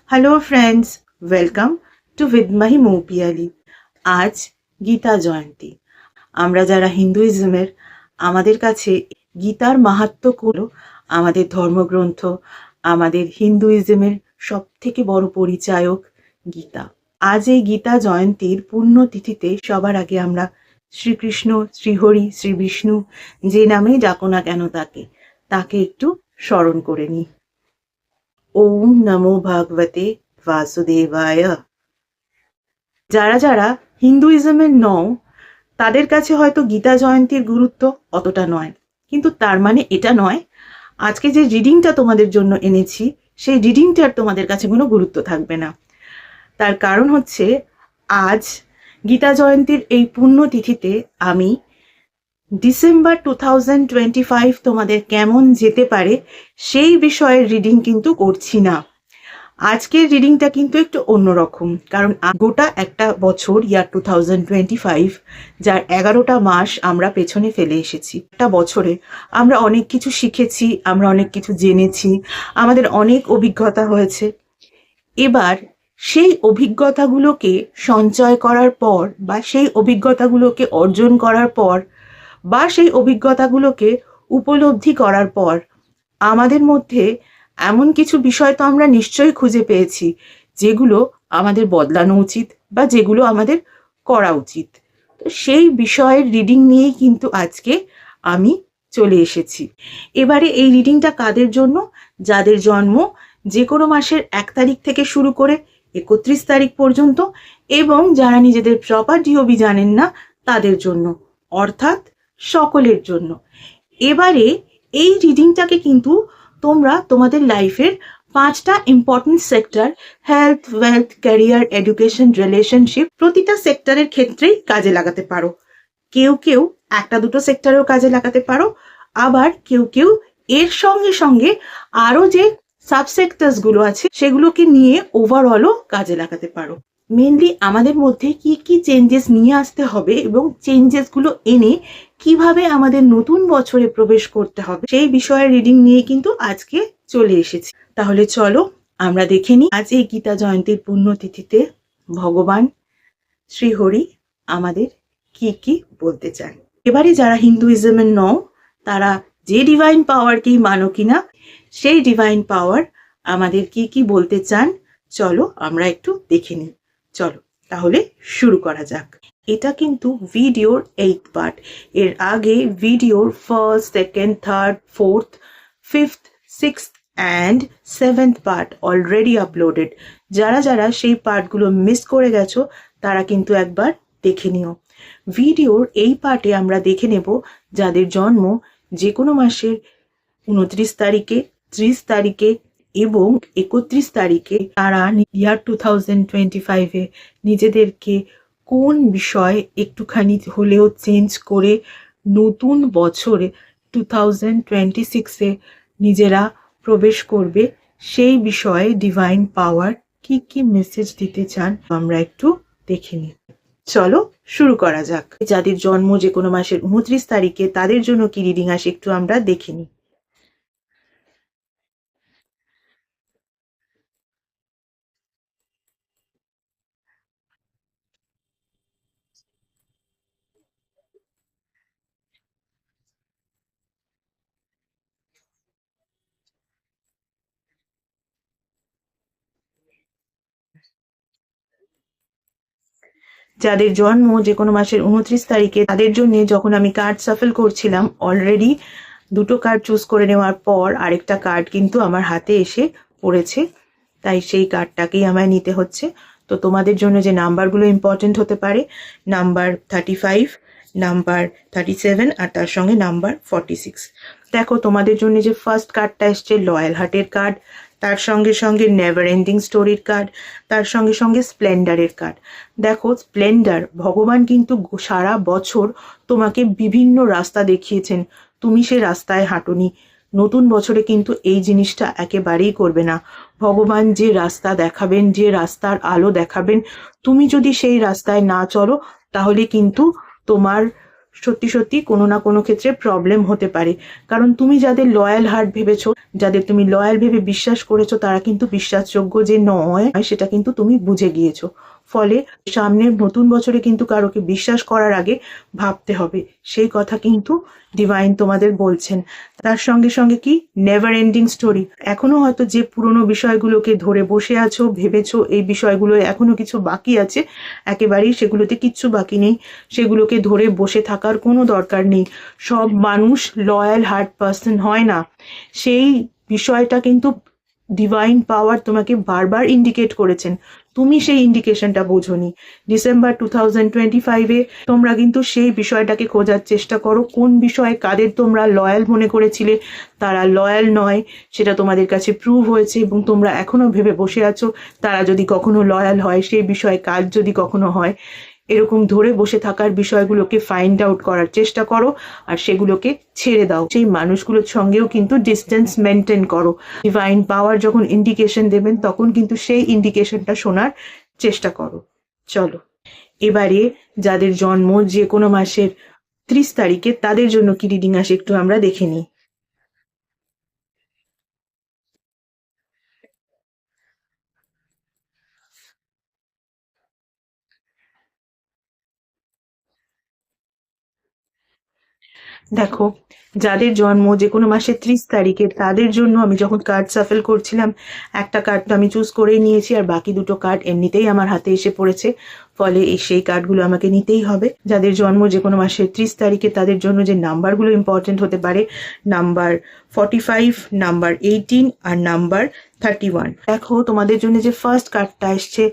Hello friends, welcome to বিদমাহি মৌপিয়ালি। আজ গীতা জয়ন্তী। আমরা যারা হিন্দুইজমের, আমাদের কাছে গীতার মাহাত্ম্য হলো আমাদের ধর্মগ্রন্থ, আমাদের হিন্দুইজমের সব থেকে বড় পরিচায়ক গীতা। আজ এই গীতা জয়ন্তীর পুণ্যতিথিতে সবার আগে আমরা শ্রীকৃষ্ণ, শ্রীহরি, শ্রী বিষ্ণু, যে নামেই ডাকো না কেন তাকে একটু স্মরণ করে নিই। ওম নমো ভাগবতে বাসুদেবায়। যারা যারা হিন্দুইজমের নও, তাদের কাছে হয়তো গীতা জয়ন্তীর গুরুত্ব অতটা নয়, কিন্তু তার মানে এটা নয় আজকে যে রিডিংটা তোমাদের জন্য এনেছি সেই রিডিংটার তোমাদের কাছে কোনো গুরুত্ব থাকবে না। তার কারণ হচ্ছে আজ গীতা জয়ন্তীর এই পুণ্যতিথিতে আমি ডিসেম্বর 2025 তোমাদের কেমন যেতে পারে সেই বিষয়ের রিডিং কিন্তু করছি না। আজকের রিডিংটা কিন্তু একটু অন্যরকম, কারণ গোটা একটা বছর, ইয়ার 2025, যার 11টা মাস আমরা পেছনে ফেলে এসেছি। একটা বছরে আমরা অনেক কিছু শিখেছি, আমরা অনেক কিছু জেনেছি, আমাদের অনেক অভিজ্ঞতা হয়েছে। এবার সেই অভিজ্ঞতাগুলোকে সঞ্চয় করার পর, বা সেই অভিজ্ঞতাগুলোকে অর্জন করার পর, বা সেই অভিজ্ঞতাগুলোকে উপলব্ধি করার পর আমাদের মধ্যে এমন কিছু বিষয় তো আমরা নিশ্চয়ই খুঁজে পেয়েছি যেগুলো আমাদের বদলানো উচিত বা যেগুলো আমাদের করা উচিত। তো সেই বিষয়ের রিডিং নিয়েই কিন্তু আজকে আমি চলে এসেছি। এবারে এই রিডিংটা কাদের জন্য? যাদের জন্ম যে কোনো মাসের 1 তারিখ থেকে শুরু করে 31 তারিখ পর্যন্ত, এবং যারা নিজেদের প্রপার ডিওবি জানেন না তাদের জন্য, অর্থাৎ সকলের জন্য। এবারে এই রিডিংটাকে কিন্তু তোমরা তোমাদের লাইফের 5টা important sector, health, wealth, career, education, relationship, প্রতিটা সেক্টরের ক্ষেত্রেই কাজে লাগাতে পারো। কেউ কেউ 1-2 সেক্টরেও কাজে লাগাতে পারো, আবার কেউ কেউ এর সঙ্গে সঙ্গে আরো যে সাবসেক্টরসগুলো আছে সেগুলোকে নিয়ে ওভারঅলও কাজে লাগাতে পারো। মেনলি আমাদের মধ্যে কি কি চেঞ্জেস নিয়ে আসতে হবে এবং চেঞ্জেসগুলো এনে কিভাবে আমাদের নতুন বছরে প্রবেশ করতে হবে সেই বিষয়ের রিডিং নিয়ে কিন্তু আজকে চলে এসেছি। তাহলে চলো আমরা দেখে নিই আজ এই গীতা জয়ন্তীর পুণ্যতিথিতে ভগবান শ্রীহরি আমাদের কি কি বলতে চান। এবারে যারা হিন্দুইজমের নও, তারা যে ডিভাইন পাওয়ারকেই মানো কিনা, সেই ডিভাইন পাওয়ার আমাদের কি কি বলতে চান চলো আমরা একটু দেখে নিই। চলো তাহলে শুরু করা যাক। এটা কিন্তু ভিডিওর 8th পার্ট। এর আগে ভিডিওর 1st, 2nd, 3rd, 4th, 5th, 6th and 7th part already uploaded. যারা যারা সেই পার্টগুলো মিস করে গেছো তারা কিন্তু একবার দেখে নিও। ভিডিওর এই পার্টে আমরা দেখে নেব যাদের জন্ম যে কোনো মাসের 29 তারিখে, 30 তারিখে এবং 31 তারিখে, তারা ইয়ার 2025-এ নিজেদেরকে কোন বিষয়ে একটুখানি হলেও চেঞ্জ করে নতুন বছরে 2026-এ নিজেরা প্রবেশ করবে, সেই বিষয়ে ডিভাইন পাওয়ার কি কি মেসেজ দিতে চান আমরা একটু দেখে নিই। চলো শুরু করা যাক। যাদের জন্ম যে কোনো মাসের 29 তারিখে তাদের জন্য কি রিডিং আসে একটু আমরা দেখে নিই। যাদের জন্ম যে কোনো মাসের 29 তারিখে তাদের জন্য যখন আমি কার্ড সাফল করছিলাম, অলরেডি 2টো কার্ড চুজ করে নেওয়ার পর আরেকটা কার্ড কিন্তু আমার হাতে এসে পড়েছে, তাই সেই কার্ডটাকেই আমায় নিতে হচ্ছে। তো তোমাদের জন্য যে নাম্বারগুলো ইম্পর্টেন্ট হতে পারে, নাম্বার 35, নাম্বার 37 আর তার সঙ্গে নাম্বার 46। দেখো তোমাদের জন্য যে ফার্স্ট কার্ডটা এসছে লয়াল হার্টের কার্ড, তার সঙ্গে সঙ্গে নেভার এন্ডিং স্টোরির কার্ড, তার সঙ্গে সঙ্গে স্প্লেন্ডারের কার্ড। দেখো স্প্লেন্ডার, ভগবান কিন্তু সারা বছর তোমাকে বিভিন্ন রাস্তা দেখিয়েছেন, তুমি সে রাস্তায় হাঁটোনি। নতুন বছরে কিন্তু এই জিনিসটা একেবারেই করবে না। ভগবান যে রাস্তা দেখাবেন, যে রাস্তার আলো দেখাবেন, তুমি যদি সেই রাস্তায় না চলো তাহলে কিন্তু তোমার সত্যি সত্যি কোনো না কোনো ক্ষেত্রে প্রবলেম হতে পারে। কারণ তুমি যাদের লয়াল হার্ট ভেবেছো, যাদের তুমি লয়াল ভেবে বিশ্বাস করেছো, তারা কিন্তু বিশ্বাসযোগ্য যে নয় সেটা কিন্তু তুমি বুঝে গিয়েছো। ফলে সামনের নতুন বছরে কিন্তু কারোকে বিশ্বাস করার আগে ভাবতে হবে, সেই কথা কিন্তু ডিভাইন তোমাদের বলছেন। তার সঙ্গে সঙ্গে কি, নেভার এন্ডিং স্টোরি। এখনো হয়তো যে পুরনো বিষয়গুলোকে ধরে বসে আছো, ভেবেছো এই বিষয়গুলো এখনো কিছু বাকি আছে, একেবারেই সেগুলোতে কিচ্ছু বাকি নেই। সেগুলোকে ধরে বসে থাকার কোনো দরকার নেই। সব মানুষ লয়াল হার্ট পার্সন হয় না, সেই বিষয়টা কিন্তু ডিভাইন পাওয়ার তোমাকে বারবার ইন্ডিকেট করেছেন। তুমি সেই ইন্ডিকেশনটা বোঝোনি। ডিসেম্বর 2025-এ তোমরা কিন্তু সেই বিষয়টাকে খোঁজার চেষ্টা করো, কোন বিষয়ে কাদের তোমরা লয়াল মনে করেছিলে তারা লয়াল নয়, সেটা তোমাদের কাছে প্রুভ হয়েছে এবং তোমরা এখনো ভেবে বসে আছো তারা যদি কখনো লয়াল হয়, সেই বিষয়ে কাজ যদি কখনো হয়। এরকম ধরে বসে থাকার বিষয়গুলোকে ফাইন্ড আউট করার চেষ্টা করো আর সেগুলোকে ছেড়ে দাও। সেই মানুষগুলোর সঙ্গেও কিন্তু ডিস্টেন্স মেনটেন করো। ডিভাইন পাওয়ার যখন ইন্ডিকেশন দেবেন তখন কিন্তু সেই ইন্ডিকেশনটা শোনার চেষ্টা করো। চলো, এবারে যাদের জন্ম যে কোনো মাসের 30 তারিখে, তাদের জন্য কি রিডিং আসে একটু আমরা দেখে নিই। দেখো, যাদের জন্ম যে কোনো মাসের 30 তারিখে, তাদের জন্য আমি যখন কার্ড সাফেল করছিলাম, একটা কার্ড তো আমি চুজ করেই নিয়েছি আর বাকি দুটো কার্ড এমনিতেই আমার হাতে এসে পড়েছে। ফলে সেই কার্ডগুলো আমাকে নিতেই হবে। যাদের জন্ম যে কোনো মাসের 30 তারিখে, তাদের জন্য যে নাম্বারগুলো ইম্পর্টেন্ট হতে পারে, নাম্বার 45, নাম্বার 18 আর নাম্বার 31। দেখো, তোমাদের জন্য যে ফার্স্ট কার্ডটা এসছে,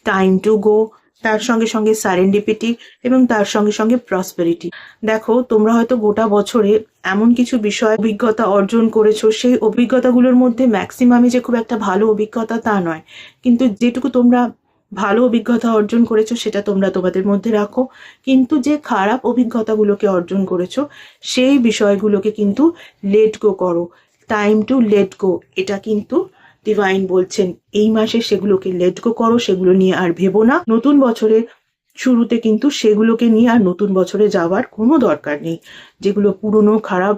টাইম টু গো, তার সঙ্গে সঙ্গে সারেন্ডিপিটি এবং তার সঙ্গে সঙ্গে প্রসপেরিটি। দেখো, তোমরা হয়তো গোটা বছরে এমন কিছু বিষয় অভিজ্ঞতা অর্জন করেছো, সেই অভিজ্ঞতাগুলোর মধ্যে ম্যাক্সিমামই যে খুব একটা ভালো অভিজ্ঞতা তা নয়, কিন্তু যেটুকু তোমরা ভালো অভিজ্ঞতা অর্জন করেছো সেটা তোমরা তোমাদের মধ্যে রাখো। কিন্তু যে খারাপ অভিজ্ঞতাগুলোকে অর্জন করেছো সেই বিষয়গুলোকে কিন্তু লেট গো করো। টাইম টু লেট গো, এটা কিন্তু ডিভাইন বলছেন এই মাসে সেগুলোকে লেট গো করো, সেগুলো নিয়ে আর ভেবো না। নতুন বছরের শুরুতে কিন্তু সেগুলোকে নিয়ে আর নতুন বছরে যাওয়ার কোনো দরকার নেই। যেগুলো পুরনো খারাপ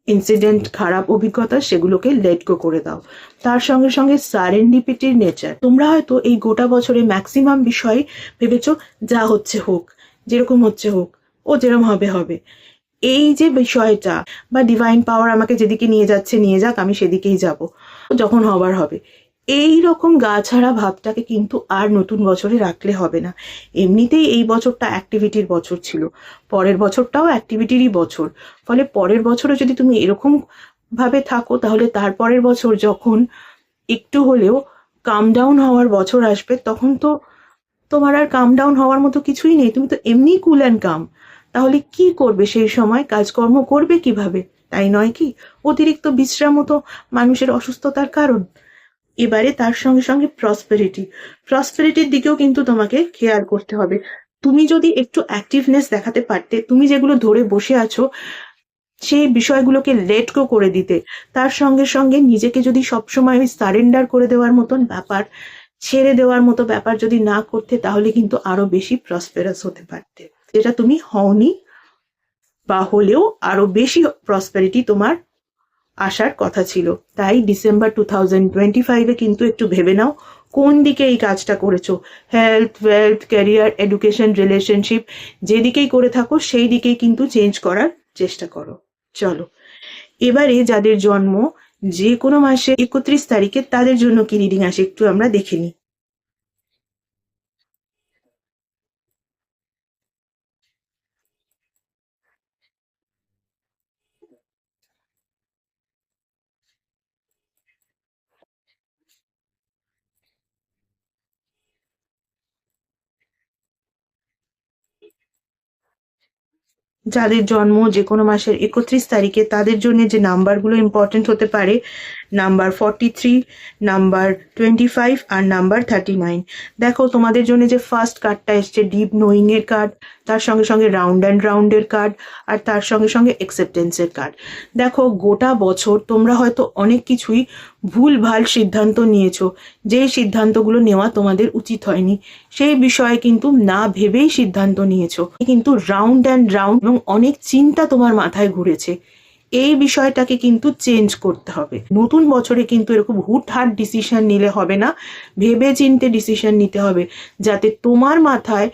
ইনসিডেন্ট, খারাপ অভিজ্ঞতা, সেগুলোকে লেট গো করে দাও। তার সঙ্গে সঙ্গে সারেন্ডিপিটির নেচার। তোমরা হয়তো এই গোটা বছরে ম্যাক্সিমাম বিষয় ভেবেছো যা হচ্ছে হোক, যেরকম হচ্ছে হোক, ও যেরকম হবে হবে। এই যে বিষয়টা, বা ডিভাইন পাওয়ার আমাকে যেদিকে নিয়ে যাচ্ছে নিয়ে যাক, আমি সেদিকেই যাব, যখন হবার হবে, এই রকম গা ছাড়া ভাবটাকে কিন্তু আর নতুন বছরে রাখলে হবে না। এমনিতেই এই বছরটা অ্যাক্টিভিটির বছর ছিল, পরের বছরটাও অ্যাক্টিভিটিরই বছর। ফলে পরের বছরে যদি তুমি এরকম ভাবে থাকো, তাহলে তারপরের বছর যখন একটু হলেও কাম ডাউন হওয়ার বছর আসবে, তখন তো তোমার আর কাম ডাউন হওয়ার মতো কিছুই নেই। তুমি তো এমনি কুল অ্যান্ড কাম। তাহলে কি করবে সেই সময়? কাজকর্ম করবে কিভাবে? তাই নয় কি? অতিরিক্ত বিশ্রামও তো মানুষের অসুস্থতার কারণ। এবারে তার সঙ্গে সঙ্গে প্রসপেরিটির দিকেও কিন্তু তোমাকে খেয়াল করতে হবে। তুমি যদি একটু অ্যাক্টিভনেস দেখাতে পারতে, তুমি যেগুলো ধরে বসে আছো সেই বিষয়গুলোকে লেট গো করে দিতে, তার সঙ্গে সঙ্গে নিজেকে যদি সবসময় ওই সারেন্ডার করে দেওয়ার মতন ব্যাপার, ছেড়ে দেওয়ার মতো ব্যাপার যদি না করতে, তাহলে কিন্তু আরো বেশি প্রসপেরাস হতে পারতে, যেটা তুমি হওনি। বা হলেও আরো বেশি প্রসপেরিটি তোমার আসার কথা ছিল। তাই ডিসেম্বর 2025-এ কিন্তু একটু ভেবে নাও কোন দিকে এই কাজটা করেছো। Health, wealth, career, education, relationship, যেদিকেই করে থাকো সেই দিকেই কিন্তু চেঞ্জ করার চেষ্টা করো। চলো, এবারে যাদের জন্ম যে কোনো মাসে 31 তারিখে, তাদের জন্য কি রিডিং আসে একটু আমরা দেখে নিই। যাদের জন্ম যে কোনো মাসের 31 তারিখে, তাদের জন্য যে নাম্বারগুলো ইম্পর্টেন্ট হতে পারে, নাম্বার 43, নাম্বার 25 আর নাম্বার 39। দেখো তোমাদের জন্য যে ফার্স্ট কার্ডটা এসছে ডিপ নোয়িং এর কার্ড, তার সঙ্গে সঙ্গে রাউন্ড অ্যান্ড রাউন্ডের কার্ড, আর তার সঙ্গে সঙ্গে অ্যাকসেপ্টেন্সের কার্ড। দেখো গোটা বছর তোমরা হয়তো অনেক কিছুই ভুলভাল সিদ্ধান্ত নিয়েছো, যেই সিদ্ধান্তগুলো নেওয়া তোমাদের উচিত হয়নি, সেই বিষয়ে কিন্তু না ভেবেই সিদ্ধান্ত নিয়েছো, কিন্তু রাউন্ড অ্যান্ড রাউন্ড এবং অনেক চিন্তা তোমার মাথায় ঘুরেছে। এই বিষয়টাকে কিন্তু চেঞ্জ করতে হবে। নতুন বছরে কিন্তু এরকম হুটহাট ডিসিশন নিলে হবে না, ভেবে চিন্তে ডিসিশন নিতে হবে, যাতে তোমার মাথায়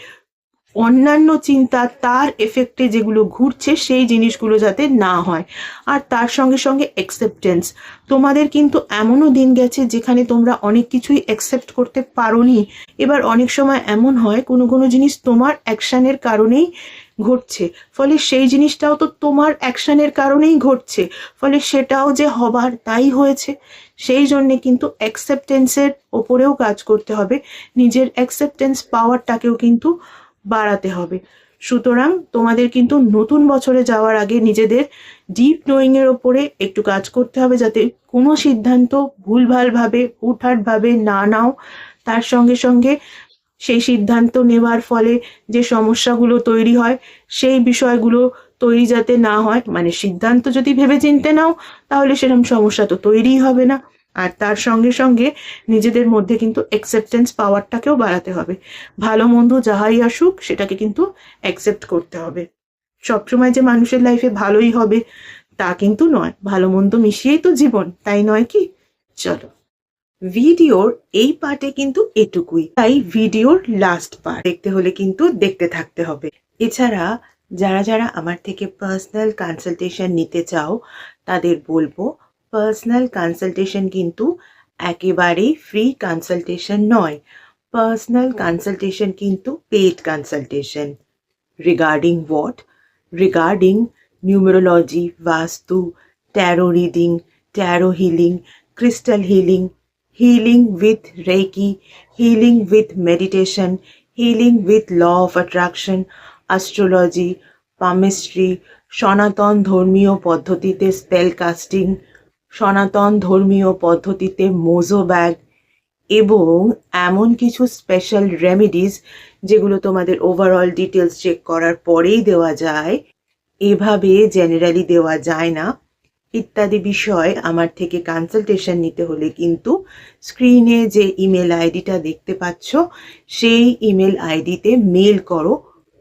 অন্যান্য চিন্তা তার এফেক্টে যেগুলো ঘুরছে সেই জিনিসগুলো যাতে না হয়। আর তার সঙ্গে সঙ্গে অ্যাকসেপ্টেন্স, তোমাদের কিন্তু এমনও দিন গেছে যেখানে তোমরা অনেক কিছুই অ্যাকসেপ্ট করতে পারোনি। এবার অনেক সময় এমন হয় কোনো কোনো জিনিস তোমার অ্যাকশানের কারণেই ঘটছে, ফলে সেই জিনিসটাও তো তোমার অ্যাকশানের কারণেই ঘটছে, ফলে সেটাও যে হবার তাই হয়েছে। সেই জন্যে কিন্তু অ্যাকসেপ্টেন্সের ওপরেও কাজ করতে হবে, নিজের অ্যাকসেপ্টেন্স পাওয়ারটাকেও কিন্তু বাড়াতে হবে। সুতরাং তোমাদের কিন্তু নতুন বছরে যাওয়ার আগে নিজেদের ডিপ নোয়িং এর ওপরে একটু কাজ করতে হবে, যাতে কোনো সিদ্ধান্ত ভুলভালভাবে হুটহাটভাবে না নাও। তার সঙ্গে সঙ্গে সেই সিদ্ধান্ত নেওয়ার ফলে যে সমস্যাগুলো তৈরি হয় সেই বিষয়গুলো তৈরি যাতে না হয়, মানে সিদ্ধান্ত যদি ভেবে চিনতে নাও তাহলে সেরকম সমস্যা তো তৈরিই হবে না। আর তার সঙ্গে সঙ্গে নিজেদের মধ্যে কিন্তু অ্যাকসেপ্টেন্স পাওয়ারটাকেও বাড়াতে হবে। ভালো মন্দ যাহাই আসুক সেটাকে কিন্তু অ্যাকসেপ্ট করতে হবে। সবসময় যে মানুষের লাইফে ভালোই হবে তা কিন্তু নয়, ভালো মন্দ মিশিয়েই তো জীবন, তাই নয় কি? চলো, ভিডিওর এই পার্টে কিন্তু এটুকুই, তাই ভিডিওর লাস্ট পার্ট দেখতে হলে কিন্তু দেখতে থাকতে হবে। এছাড়া যারা যারা আমার থেকে পার্সোনাল কনসালটেশন নিতে চাও তাদের বলবো, পার্সোনাল কনসালটেশন কিন্তু একেবারেই ফ্রি কনসালটেশন নয়। পার্সোনাল কনসালটেশন কিন্তু paid consultation. Regarding what? Regarding numerology, Vastu, tarot reading, tarot healing, crystal healing, healing with Reiki, healing with meditation, healing with law of attraction, astrology, palmistry, সনাতন ধর্মীয় পদ্ধতিতে spell casting, সনাতন ধর্মীয় পদ্ধতিতে Mojo bag, এবং এমন কিছু স্পেশাল রেমেডিস যেগুলো তোমাদের ওভারঅল ডিটেলস চেক করার পরেই দেওয়া যায়, এভাবে জেনারেলি দেওয়া যায় না, ইত্যাদি বিষয় আমার থেকে কনসালটেশন নিতে হলে কিন্তু স্ক্রিনে যে ইমেল আইডিটা দেখতে পাচ্ছ সেই ইমেল আইডিতে মেল করো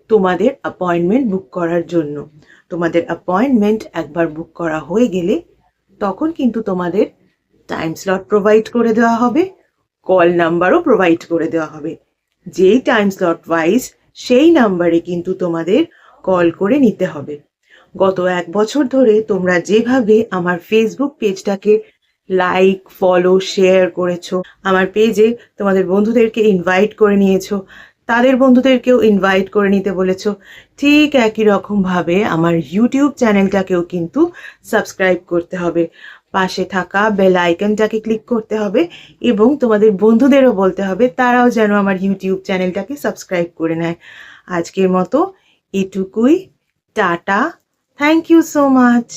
তোমাদের অ্যাপয়েন্টমেন্ট বুক করার জন্য। তোমাদের অ্যাপয়েন্টমেন্ট একবার বুক করা হয়ে গেলে তখন কিন্তু তোমাদের টাইম স্লট প্রোভাইড করে দেওয়া হবে, কল নাম্বারও প্রোভাইড করে দেওয়া হবে। যেই টাইম স্লট ওয়াইজ সেই নাম্বারে কিন্তু তোমাদের কল করে নিতে হবে। গত 1 বছর ধরে তোমরা যেভাবে আমার ফেসবুক পেজটাকে লাইক, ফলো, শেয়ার করেছো, আমার পেজে তোমাদের বন্ধুদেরকে ইনভাইট করে নিয়েছো, তাদের বন্ধুদেরকেও ইনভাইট করে নিতে বলেছো, ঠিক একই রকমভাবে আমার ইউটিউব চ্যানেলটাকেও কিন্তু সাবস্ক্রাইব করতে হবে। পাশে থাকা বেল আইকনটাকে ক্লিক করতে হবে এবং তোমাদের বন্ধুদেরও বলতে হবে তারাও যেন আমার ইউটিউব চ্যানেলটাকে সাবস্ক্রাইব করে নেয়। আজকের মতো এটুকুই, tata, thank you so much.